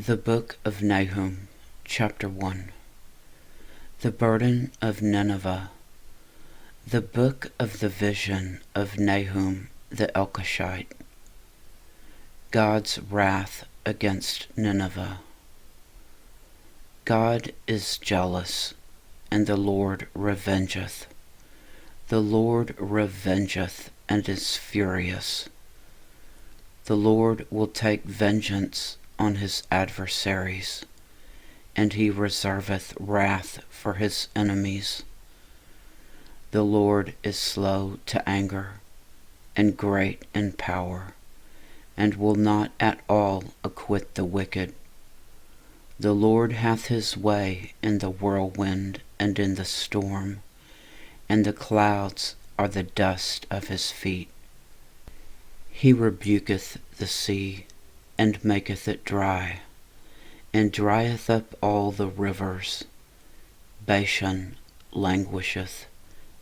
The Book of Nahum, Chapter 1. The Burden of Nineveh. The Book of the Vision of Nahum the Elkoshite. God's Wrath against Nineveh. God is jealous, and the Lord revengeth. The Lord revengeth, and is furious. The Lord will take vengeance on his adversaries, and he reserveth wrath for his enemies. The Lord is slow to anger, and great in power, and will not at all acquit the wicked. The Lord hath his way in the whirlwind and in the storm, and the clouds are the dust of his feet. He rebuketh the sea, and maketh it dry, and drieth up all the rivers. Bashan languisheth,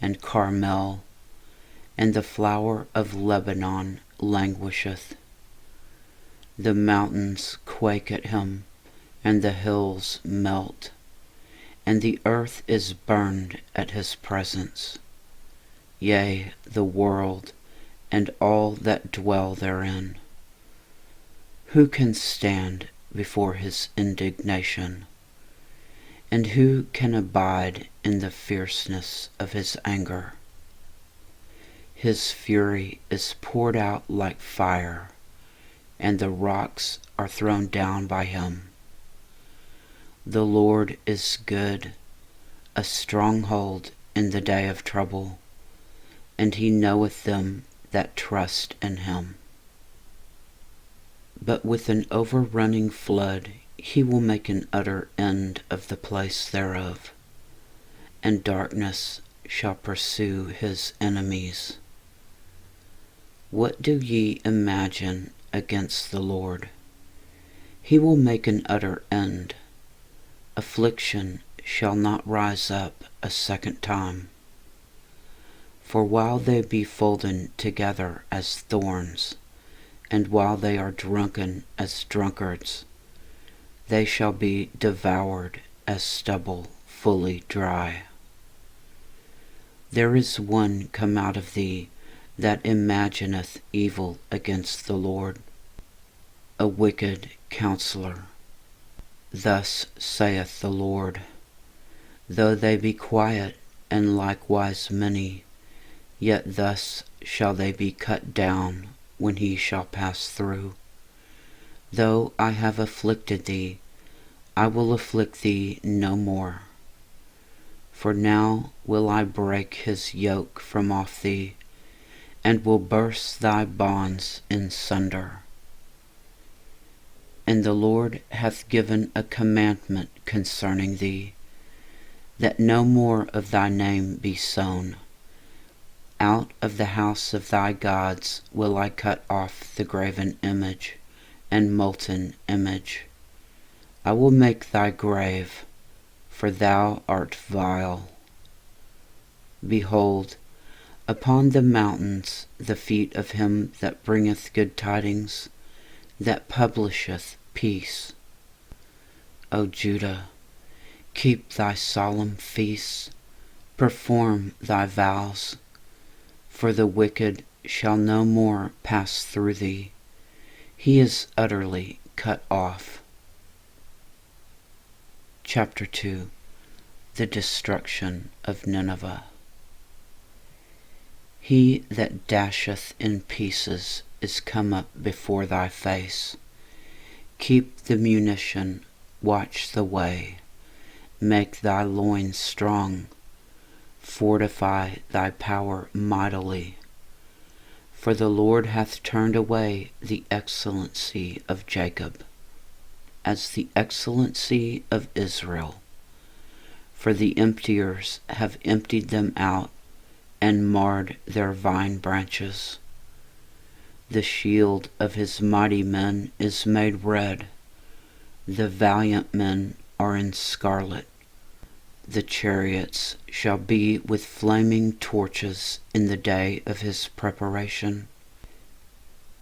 and Carmel, and the flower of Lebanon languisheth. The mountains quake at him, and the hills melt, and the earth is burned at his presence. Yea, the world, and all that dwell therein. Who can stand before his indignation? And who can abide in the fierceness of his anger? His fury is poured out like fire, and the rocks are thrown down by him. The Lord is good, a stronghold in the day of trouble, and he knoweth them that trust in him. But with an overrunning flood he will make an utter end of the place thereof, and darkness shall pursue his enemies. What do ye imagine against the Lord? He will make an utter end. Affliction shall not rise up a second time. For while they be folden together as thorns, and while they are drunken as drunkards, they shall be devoured as stubble fully dry. There is one come out of thee that imagineth evil against the Lord, a wicked counselor. Thus saith the Lord, though they be quiet and likewise many, yet thus shall they be cut down when he shall pass through. Though I have afflicted thee, I will afflict thee no more. For now will I break his yoke from off thee, and will burst thy bonds in sunder. And the Lord hath given a commandment concerning thee, that no more of thy name be sown. Out of the house of thy gods will I cut off the graven image and molten image. I will make thy grave, for thou art vile. Behold, upon the mountains the feet of him that bringeth good tidings, that publisheth peace. O Judah, keep thy solemn feasts, perform thy vows, for the wicked shall no more pass through thee. He is utterly cut off. Chapter 2. The Destruction of Nineveh. He that dasheth in pieces is come up before thy face. Keep the munition, watch the way, make thy loins strong, fortify thy power mightily. For the Lord hath turned away the excellency of Jacob, as the excellency of Israel. For the emptiers have emptied them out, and marred their vine branches. The shield of his mighty men is made red, the valiant men are in scarlet. The chariots shall be with flaming torches in the day of his preparation,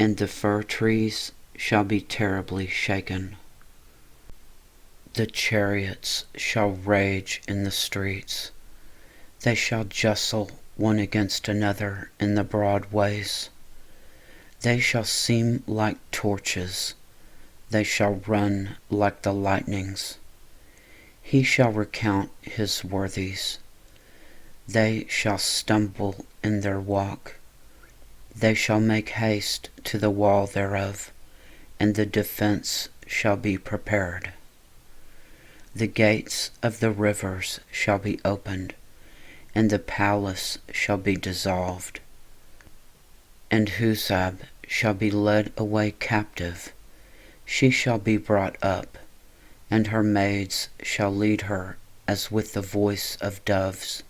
and the fir trees shall be terribly shaken. The chariots shall rage in the streets. They shall jostle one against another in the broad ways. They shall seem like torches. They shall run like the lightnings. He shall recount his worthies. They shall stumble in their walk. They shall make haste to the wall thereof, and the defense shall be prepared. The gates of the rivers shall be opened, and the palace shall be dissolved. And Huzab shall be led away captive. She shall be brought up, and her maids shall lead her as with the voice of doves,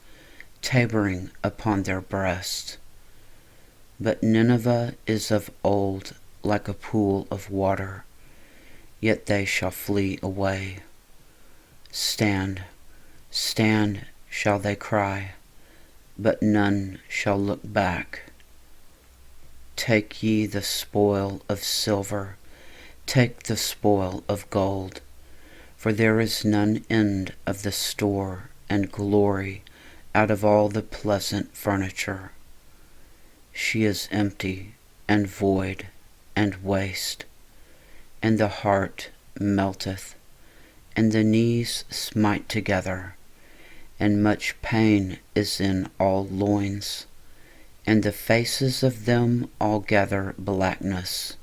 tabering upon their breasts. But Nineveh is of old like a pool of water, yet they shall flee away. Stand, stand, shall they cry, but none shall look back. Take ye the spoil of silver, take the spoil of gold, for there is none end of the store and glory out of all the pleasant furniture. She is empty and void and waste, and the heart melteth, and the knees smite together, and much pain is in all loins, and the faces of them all gather blackness.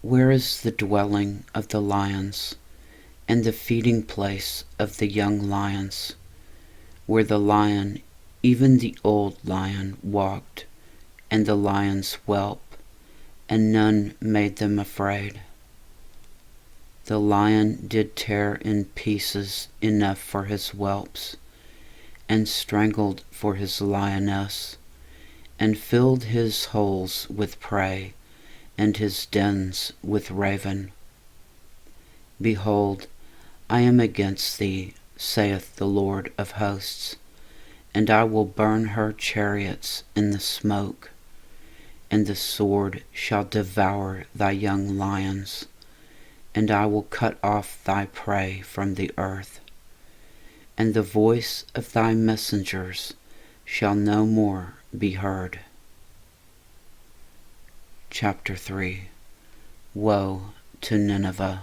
Where is the dwelling of the lions, and the feeding place of the young lions, where the lion, even the old lion, walked, and the lion's whelp, and none made them afraid? The lion did tear in pieces enough for his whelps, and strangled for his lioness, and filled his holes with prey, and his dens with raven. Behold, I am against thee, saith the Lord of hosts, and I will burn her chariots in the smoke, and the sword shall devour thy young lions, and I will cut off thy prey from the earth, and the voice of thy messengers shall no more be heard. Chapter 3. Woe to Nineveh!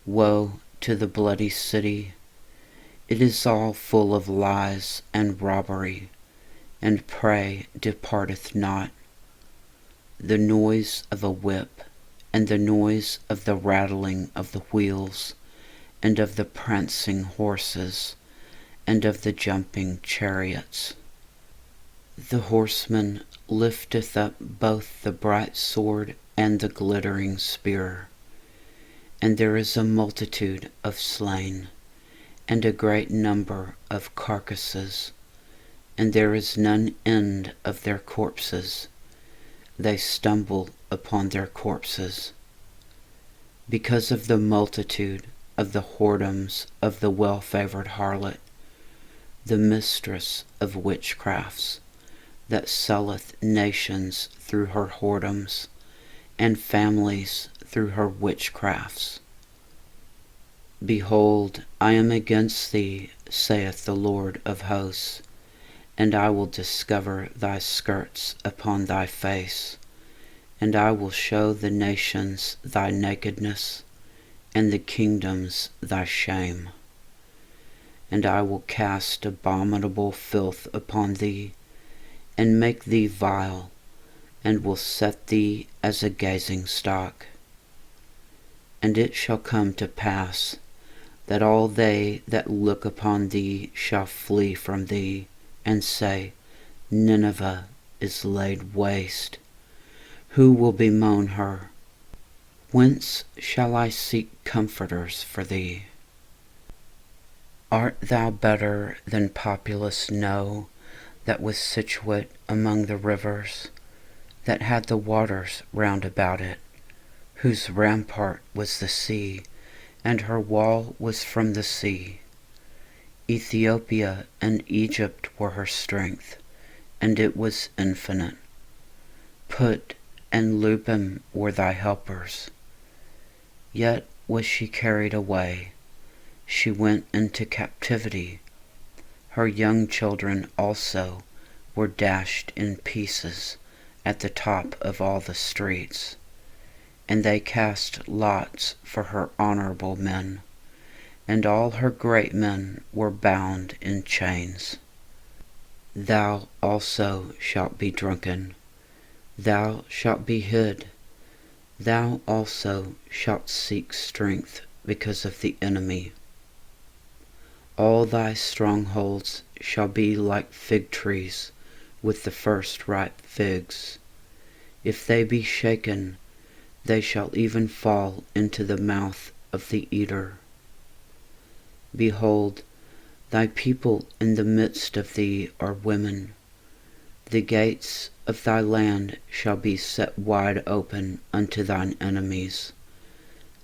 Woe to the bloody city! It is all full of lies and robbery, and prey departeth not. The noise of a whip, and the noise of the rattling of the wheels, and of the prancing horses, and of the jumping chariots. The horseman lifteth up both the bright sword and the glittering spear. And there is a multitude of slain, and a great number of carcasses, and there is none end of their corpses. They stumble upon their corpses. Because of the multitude of the whoredoms of the well-favored harlot, the mistress of witchcrafts, that selleth nations through her whoredoms, and families through her witchcrafts. Behold, I am against thee, saith the Lord of hosts, and I will discover thy skirts upon thy face, and I will show the nations thy nakedness, and the kingdoms thy shame. And I will cast abominable filth upon thee, and make thee vile, and will set thee as a gazing stock. And it shall come to pass, that all they that look upon thee shall flee from thee, and say, Nineveh is laid waste. Who will bemoan her? Whence shall I seek comforters for thee? Art thou better than populous No, that was situate among the rivers, that had the waters round about it, whose rampart was the sea, and her wall was from the sea? Ethiopia and Egypt were her strength, and it was infinite. Put and Lupim were thy helpers. Yet was she carried away. She went into captivity. Her young children also were dashed in pieces at the top of all the streets. And they cast lots for her honorable men, and all her great men were bound in chains. Thou also shalt be drunken, thou shalt be hid, thou also shalt seek strength because of the enemy. All thy strongholds shall be like fig trees with the first ripe figs. If they be shaken, they shall even fall into the mouth of the eater. Behold, thy people in the midst of thee are women. The gates of thy land shall be set wide open unto thine enemies.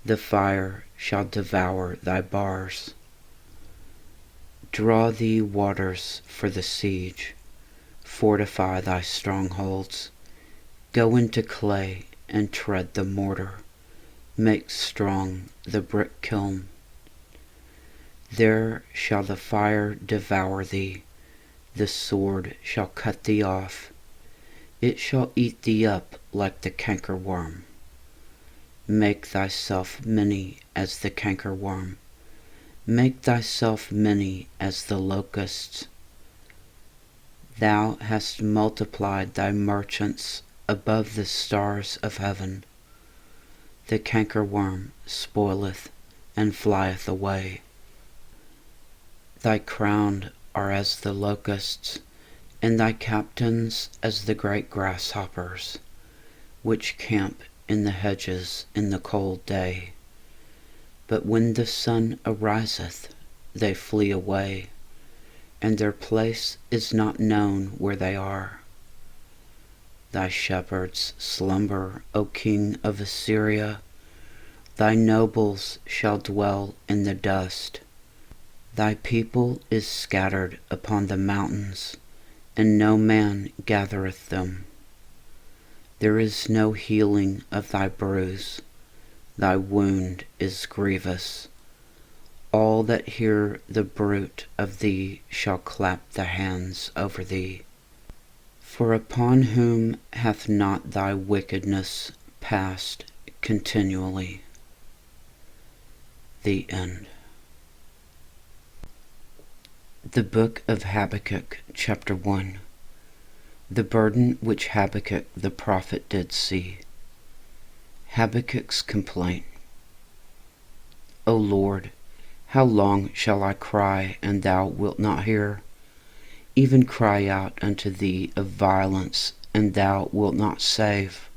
The fire shall devour thy bars. Draw thee waters for the siege. Fortify thy strongholds. Go into clay and tread the mortar. Make strong the brick kiln. There shall the fire devour thee. The sword shall cut thee off. It shall eat thee up like the cankerworm. Make thyself many as the cankerworm. Make thyself many as the locusts. Thou hast multiplied thy merchants above the stars of heaven. The cankerworm spoileth and flieth away. Thy crown are as the locusts, and thy captains as the great grasshoppers, which camp in the hedges in the cold day. But when the sun ariseth, they flee away, and their place is not known where they are. Thy shepherds slumber, O king of Assyria. Thy nobles shall dwell in the dust. Thy people is scattered upon the mountains, and no man gathereth them. There is no healing of thy bruise. Thy wound is grievous. All that hear the bruit of thee shall clap the hands over thee. For upon whom hath not thy wickedness passed continually? The end. The Book of Habakkuk, chapter 1. The burden which Habakkuk the prophet did see. Habakkuk's complaint. O Lord, how long shall I cry, and thou wilt not hear? Even cry out unto thee of violence, and thou wilt not save.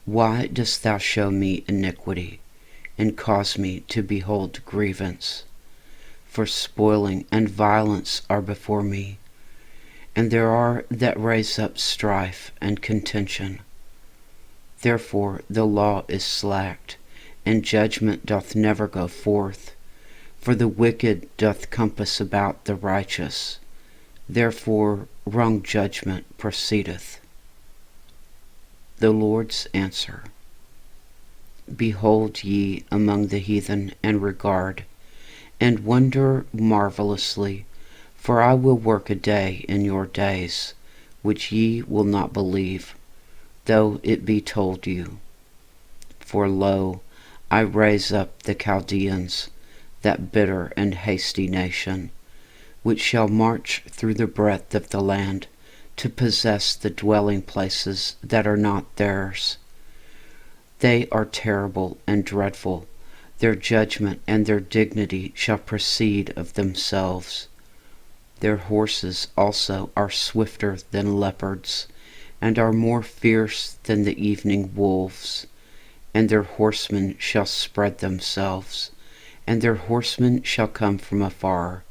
Why dost thou show me iniquity, and cause me to behold grievance? For spoiling and violence are before me, and there are that raise up strife and contention. Therefore the law is slacked, and judgment doth never go forth. For the wicked doth compass about the righteous. Therefore wrong judgment proceedeth. The Lord's answer. Behold ye among the heathen, and regard, and wonder marvelously, for I will work a day in your days, which ye will not believe, though it be told you. For lo, I raise up the Chaldeans, that bitter and hasty nation, which shall march through the breadth of the land, to possess the dwelling places that are not theirs. They are terrible and dreadful. Their judgment and their dignity shall proceed of themselves. Their horses also are swifter than leopards, and are more fierce than the evening wolves. And their horsemen shall spread themselves, and their horsemen shall come from afar.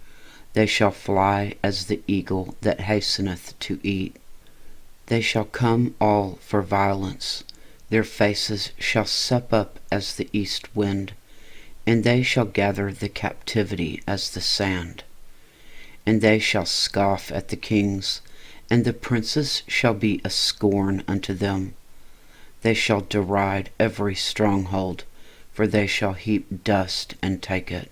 They shall fly as the eagle that hasteneth to eat. They shall come all for violence. Their faces shall sup up as the east wind, and they shall gather the captivity as the sand. And they shall scoff at the kings, and the princes shall be a scorn unto them. They shall deride every stronghold, for they shall heap dust and take it.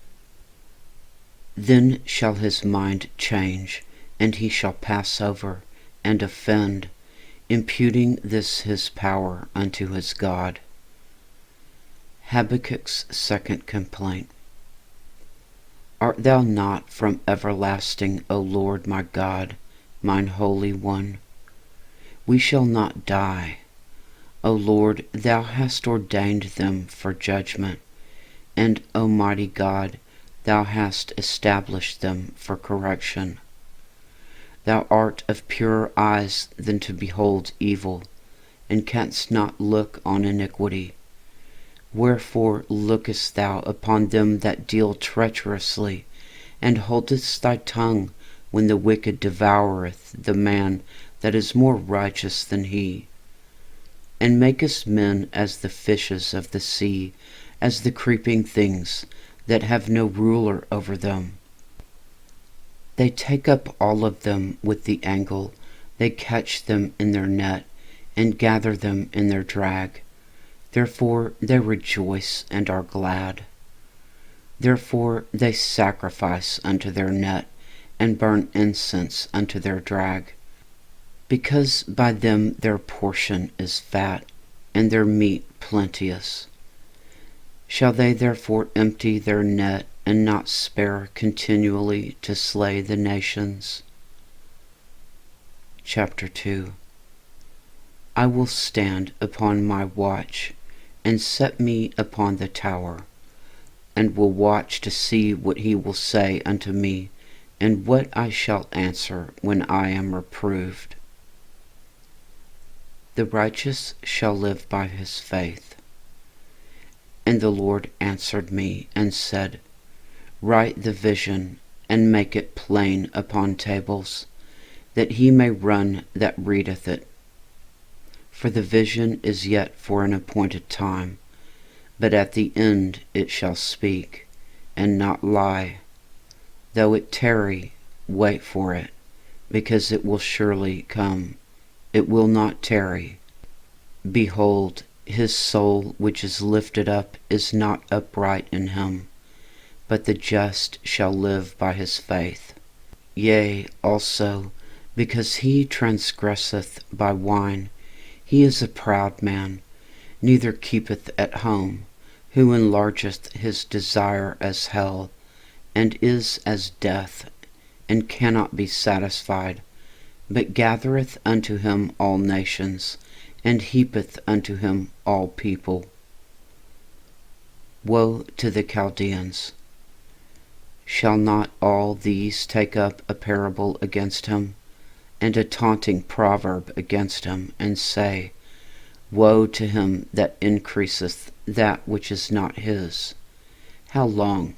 Then shall his mind change, and he shall pass over and offend, imputing this his power unto his God. Habakkuk's second complaint. Art thou not from everlasting, O Lord my God, mine Holy One? We shall not die. O Lord, thou hast ordained them for judgment, and, O mighty God, thou hast established them for correction. Thou art of purer eyes than to behold evil, and canst not look on iniquity. Wherefore lookest thou upon them that deal treacherously, and holdest thy tongue when the wicked devoureth the man that is more righteous than he? And makest men as the fishes of the sea, as the creeping things that have no ruler over them. They take up all of them with the angle, they catch them in their net, and gather them in their drag. Therefore they rejoice and are glad. Therefore they sacrifice unto their net, and burn incense unto their drag. Because by them their portion is fat, and their meat plenteous. Shall they therefore empty their net, and not spare continually to slay the nations? Chapter 2. I will stand upon my watch, and set me upon the tower, and will watch to see what he will say unto me, and what I shall answer when I am reproved. The righteous shall live by his faith. And the Lord answered me and said, Write the vision, and make it plain upon tables, that he may run that readeth it. For the vision is yet for an appointed time, but at the end it shall speak, and not lie. Though it tarry, wait for it, because it will surely come. It will not tarry. Behold, his soul which is lifted up is not upright in him, but the just shall live by his faith. Yea, also, because he transgresseth by wine, he is a proud man, neither keepeth at home, who enlargeth his desire as hell, and is as death, and cannot be satisfied, but gathereth unto him all nations, and heapeth unto him all people. Woe to the Chaldeans! Shall not all these take up a parable against him, and a taunting proverb against him, and say, Woe to him that increaseth that which is not his! How long?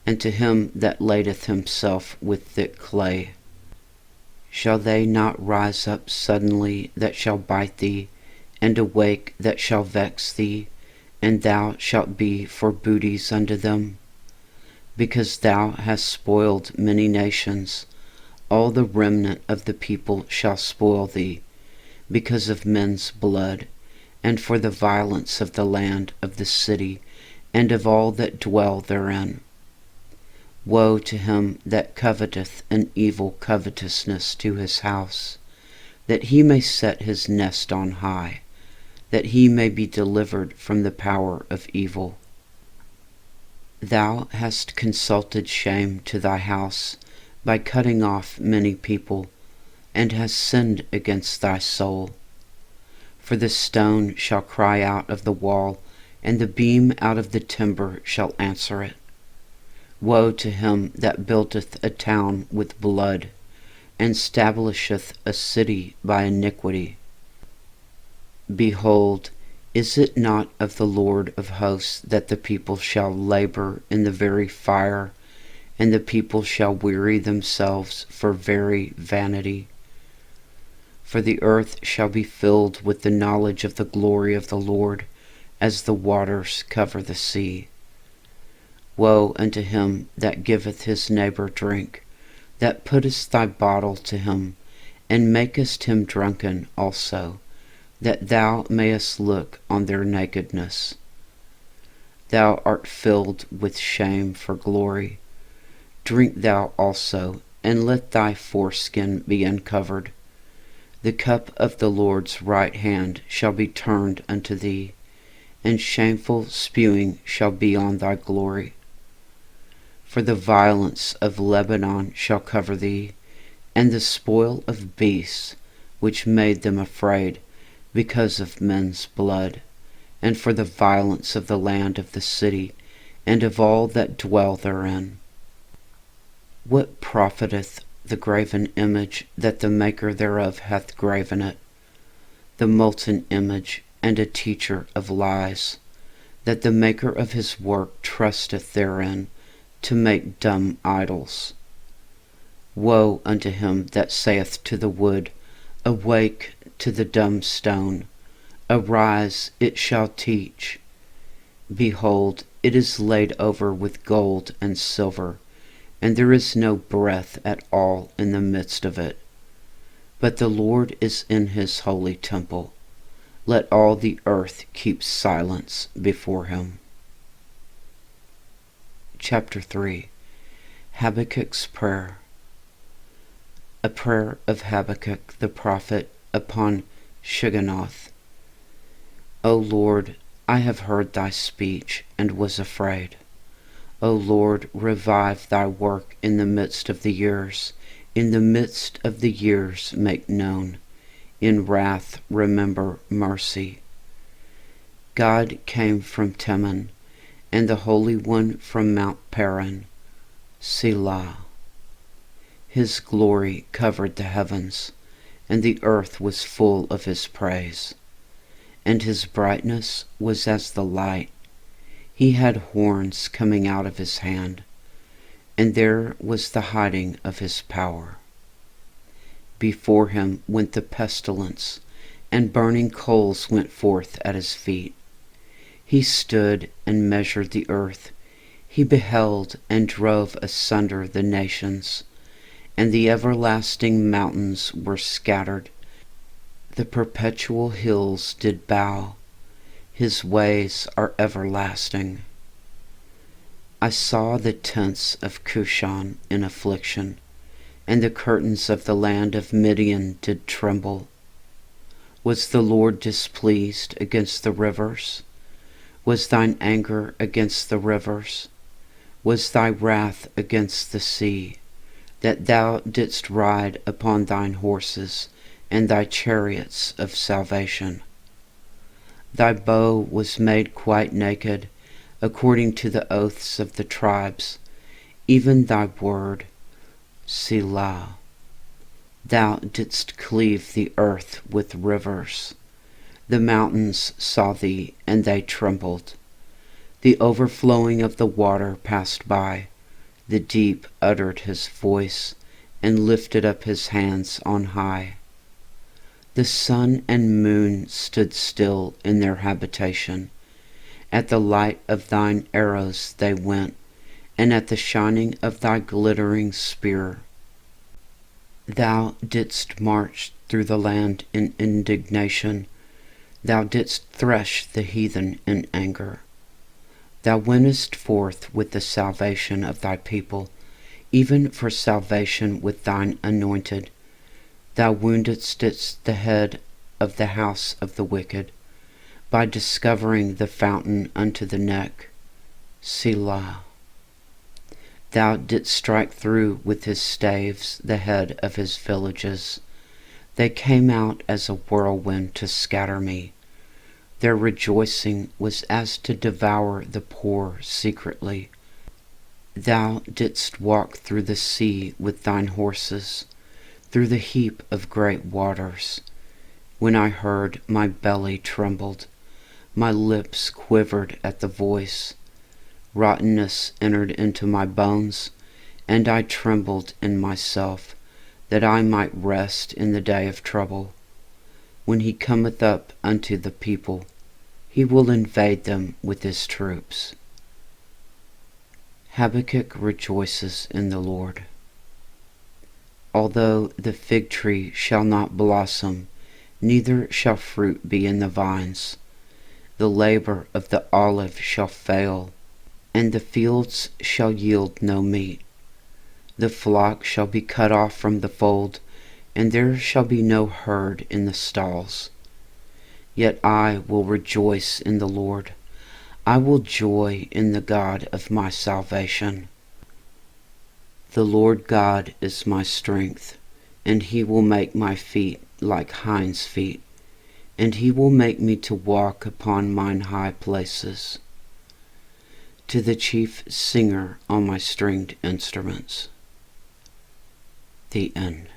And to him that ladeth himself with thick clay. Shall they not rise up suddenly that shall bite thee, and awake that shall vex thee, and thou shalt be for booties unto them? Because thou hast spoiled many nations, all the remnant of the people shall spoil thee, because of men's blood, and for the violence of the land of the city, and of all that dwell therein. Woe to him that coveteth an evil covetousness to his house, that he may set his nest on high, that he may be delivered from the power of evil. Thou hast consulted shame to thy house by cutting off many people, and hast sinned against thy soul. For the stone shall cry out of the wall, and the beam out of the timber shall answer it. Woe to him that buildeth a town with blood, and stablisheth a city by iniquity. Behold, is it not of the Lord of hosts that the people shall labor in the very fire, and the people shall weary themselves for very vanity? For the earth shall be filled with the knowledge of the glory of the Lord, as the waters cover the sea. Woe unto him that giveth his neighbor drink, that puttest thy bottle to him, and makest him drunken also, that thou mayest look on their nakedness. Thou art filled with shame for glory. Drink thou also, and let thy foreskin be uncovered. The cup of the Lord's right hand shall be turned unto thee, and shameful spewing shall be on thy glory. For the violence of Lebanon shall cover thee, and the spoil of beasts, which made them afraid, because of men's blood, and for the violence of the land of the city, and of all that dwell therein. What profiteth the graven image that the maker thereof hath graven it, the molten image, and a teacher of lies, that the maker of his work trusteth therein, to make dumb idols? Woe unto him that saith to the wood, Awake, to the dumb stone, Arise, it shall teach. Behold, it is laid over with gold and silver, and there is no breath at all in the midst of it. But the Lord is in his holy temple. Let all the earth keep silence before him. Chapter 3. Habakkuk's Prayer. A prayer of Habakkuk the prophet upon Shigionoth. O Lord, I have heard thy speech, and was afraid. O Lord, revive thy work in the midst of the years. In the midst of the years make known. In wrath remember mercy. God came from Teman, and the Holy One from Mount Paran. Selah. His glory covered the heavens, and the earth was full of his praise. And his brightness was as the light. He had horns coming out of his hand, and there was the hiding of his power. Before him went the pestilence, and burning coals went forth at his feet. He stood and measured the earth. He beheld and drove asunder the nations, and the everlasting mountains were scattered. The perpetual hills did bow. His ways are everlasting. I saw the tents of Cushan in affliction, and the curtains of the land of Midian did tremble. Was the Lord displeased against the rivers? Was thine anger against the rivers? Was thy wrath against the sea, that thou didst ride upon thine horses, and thy chariots of salvation? Thy bow was made quite naked, according to the oaths of the tribes, even thy word, Selah. Thou didst cleave the earth with rivers. The mountains saw thee, and they trembled. The overflowing of the water passed by. The deep uttered his voice, and lifted up his hands on high. The sun and moon stood still in their habitation. At the light of thine arrows they went, and at the shining of thy glittering spear. Thou didst march through the land in indignation. Thou didst thresh the heathen in anger. Thou wentest forth with the salvation of thy people, even for salvation with thine anointed. Thou woundedst the head of the house of the wicked, by discovering the fountain unto the neck. Selah. Thou didst strike through with his staves the head of his villages. They came out as a whirlwind to scatter me. Their rejoicing was as to devour the poor secretly. Thou didst walk through the sea with thine horses, through the heap of great waters. When I heard, my belly trembled, my lips quivered at the voice. Rottenness entered into my bones, and I trembled in myself, that I might rest in the day of trouble. When he cometh up unto the people, he will invade them with his troops. Habakkuk rejoices in the Lord. Although the fig tree shall not blossom, neither shall fruit be in the vines, The labor of the olive shall fail, and the fields shall yield no meat. The flock shall be cut off from the fold, and there shall be no herd in the stalls. Yet I will rejoice in the Lord. I will joy in the God of my salvation. The Lord God is my strength, and he will make my feet like hinds' feet, and he will make me to walk upon mine high places. To the chief singer on my stringed instruments. The end.